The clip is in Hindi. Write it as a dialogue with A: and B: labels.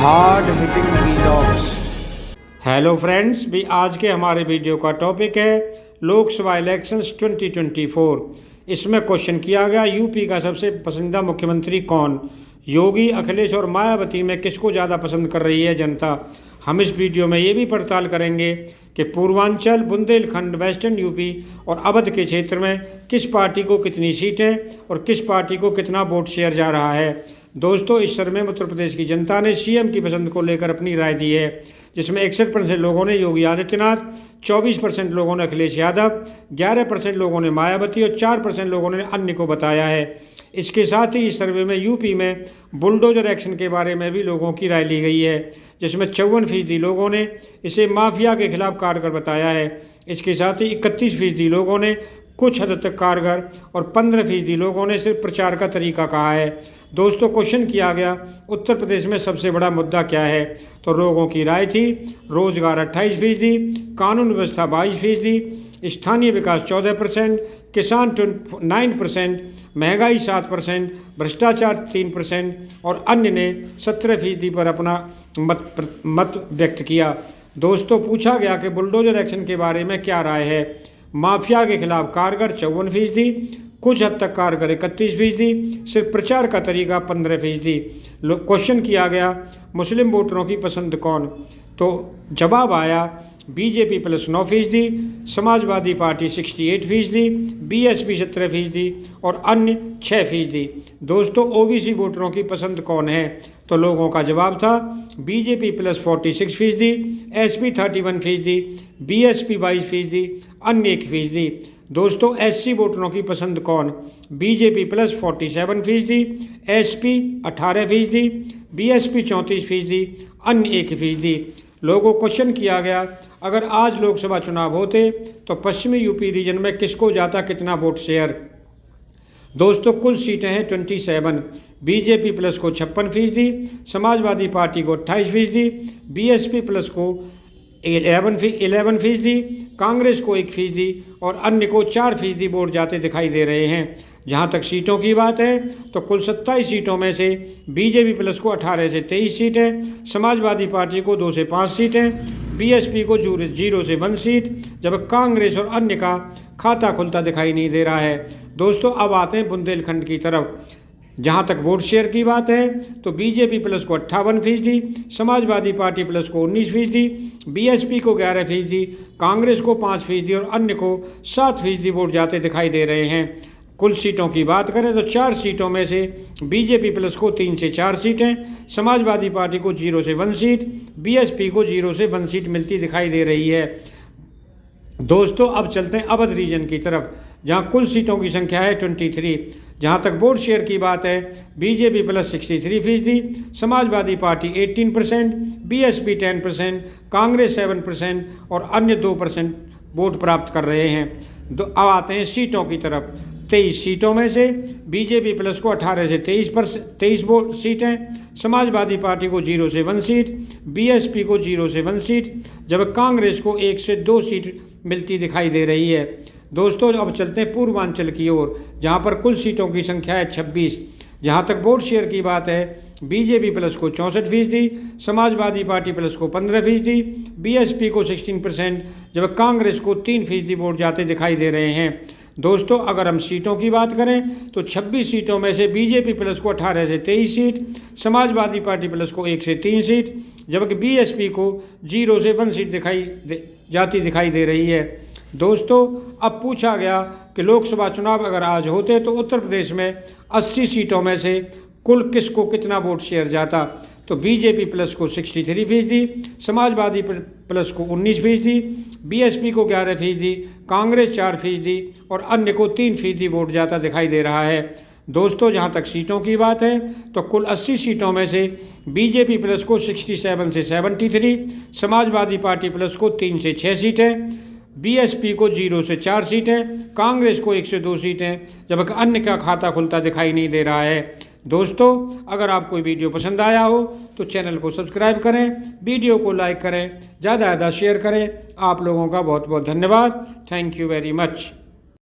A: Hard hitting vlogs. Hello friends, भी आज के हमारे वीडियो का टॉपिक है लोकसभा इलेक्शंस 2024। इसमें क्वेश्चन किया गया यूपी का सबसे पसंदीदा मुख्यमंत्री कौन, योगी, अखिलेश और मायावती में किसको ज़्यादा पसंद कर रही है जनता। हम इस वीडियो में ये भी पड़ताल करेंगे कि पूर्वांचल, बुंदेलखंड, वेस्टर्न यूपी और अवध के क्षेत्र में किस पार्टी को कितनी सीटें और किस पार्टी को कितना वोट शेयर जा रहा है। दोस्तों, इस सर्वे में उत्तर प्रदेश की जनता ने सीएम की पसंद को लेकर अपनी राय दी है, जिसमें 61% लोगों ने योगी आदित्यनाथ, 24% लोगों ने अखिलेश यादव, 11% लोगों ने मायावती और 4% लोगों ने अन्य को बताया है। इसके साथ ही इस सर्वे में यूपी में बुलडोजर एक्शन के बारे में भी लोगों की राय ली गई है, जिसमें 54% लोगों ने इसे माफिया के खिलाफ कारगर बताया है। इसके साथ ही 31% लोगों ने कुछ हद तक कारगर और 15% लोगों ने सिर्फ प्रचार का तरीका कहा है। दोस्तों, क्वेश्चन किया गया उत्तर प्रदेश में सबसे बड़ा मुद्दा क्या है, तो लोगों की राय थी रोजगार 28%, कानून व्यवस्था 22%, स्थानीय विकास 14%, किसान 9%, महंगाई 7%, भ्रष्टाचार 3% और अन्य ने 17% पर अपना मत व्यक्त किया। दोस्तों, पूछा गया कि बुलडोजर एक्शन के बारे में क्या राय है। माफिया के खिलाफ कारगर 54%, कुछ हद तक कारगर 31%, सिर्फ प्रचार का तरीका 15%। क्वेश्चन किया गया मुस्लिम वोटरों की पसंद कौन, तो जवाब आया BJP plus 9%, Samajwadi party 68%, BSP 17% और अन्य 6%। दोस्तों, ओबीसी वोटरों की पसंद कौन है, तो लोगों का जवाब था बीजेपी प्लस 46%, एसपी 31%, बीएसपी 22%, अन्य 1%। दोस्तों, एससी वोटरों की पसंद कौन, बीजेपी प्लस 47%, एसपी 18%, बीएसपी 34%, अन्य 1%। लोगों क्वेश्चन किया गया अगर आज लोकसभा चुनाव होते तो पश्चिमी यूपी रीजन में किसको जाता कितना वोट शेयर। दोस्तों, कुल सीटें हैं 27, बीजेपी प्लस को 56%, समाजवादी पार्टी को 28%, बीएसपी प्लस को 11%, कांग्रेस को 1% और अन्य को 4% वोट जाते दिखाई दे रहे हैं। जहां तक सीटों की बात है तो कुल 27 सीटों में से बीजेपी प्लस को 18 से 23 सीटें, समाजवादी पार्टी को 2 से 5 सीटें, बीएसपी को 0 से 1 सीट, जब कांग्रेस और अन्य का खाता खुलता दिखाई नहीं दे रहा है। दोस्तों, अब आते हैं बुंदेलखंड की तरफ। जहां तक वोट शेयर की बात है तो बीजेपी प्लस को 58%, समाजवादी पार्टी प्लस को 19%, बीएसपी को 11%, कांग्रेस को 5% और अन्य को 7% वोट जाते दिखाई दे रहे हैं। कुल सीटों की बात करें तो 4 सीटों में से बीजेपी प्लस को 3 से 4 सीटें, समाजवादी पार्टी को 0 से 1 सीट, बीएसपी को 0 से 1 सीट मिलती दिखाई दे रही है। दोस्तों, अब चलते हैं अवध रीजन की तरफ, जहां कुल सीटों की संख्या है 23। जहां तक वोट शेयर की बात है BJP plus 63%, Samajwadi party 18%, BSP 10%, Congress 7% और अन्य 2% वोट प्राप्त कर रहे हैं। अब आते हैं सीटों की तरफ। 23 सीटों में से बीजेपी प्लस को 18 से 23 वोट सीटें, समाजवादी पार्टी को 0 से 1 सीट, बीएसपी को 0 से 1 सीट, जब कांग्रेस को 1 से 2 सीट मिलती दिखाई दे रही है। दोस्तों, अब चलते हैं पूर्वांचल की ओर, जहां पर कुल सीटों की संख्या है 26। जहां तक वोट शेयर की बात है बीजेपी प्लस को 64%, समाजवादी पार्टी प्लस को 15%, बीएसपी को 16%, जब कांग्रेस को 3% वोट जाते दिखाई दे रहे हैं। दोस्तों, अगर हम सीटों की बात करें तो 26 सीटों में से बीजेपी प्लस को 18 से 23 सीट, समाजवादी पार्टी प्लस को 1 से 3 सीट, जबकि बीएसपी को 0 से 1 सीट दिखाई दे रही है। दोस्तों, अब पूछा गया कि लोकसभा चुनाव अगर आज होते तो उत्तर प्रदेश में 80 सीटों में से कुल किसको कितना वोट शेयर जाता, तो बीजेपी प्लस को 63%, समाजवादी प्लस को 19%, बीएसपी को 11%, कांग्रेस 4% और अन्य को 3% वोट जाता दिखाई दे रहा है। दोस्तों, जहां तक सीटों की बात है तो कुल 80 सीटों में से बीजेपी प्लस को 67 से 73, समाजवादी पार्टी प्लस को 3 से 6 सीटें, बीएसपी को 0 से 4 सीटें, कांग्रेस को 1 से 2 सीटें, जबकि अन्य का खाता खुलता दिखाई नहीं दे रहा है। दोस्तों, अगर आपको वीडियो पसंद आया हो तो चैनल को सब्सक्राइब करें, वीडियो को लाइक करें, ज़्यादा से ज़्यादा शेयर करें। आप लोगों का बहुत बहुत धन्यवाद। Thank you very much.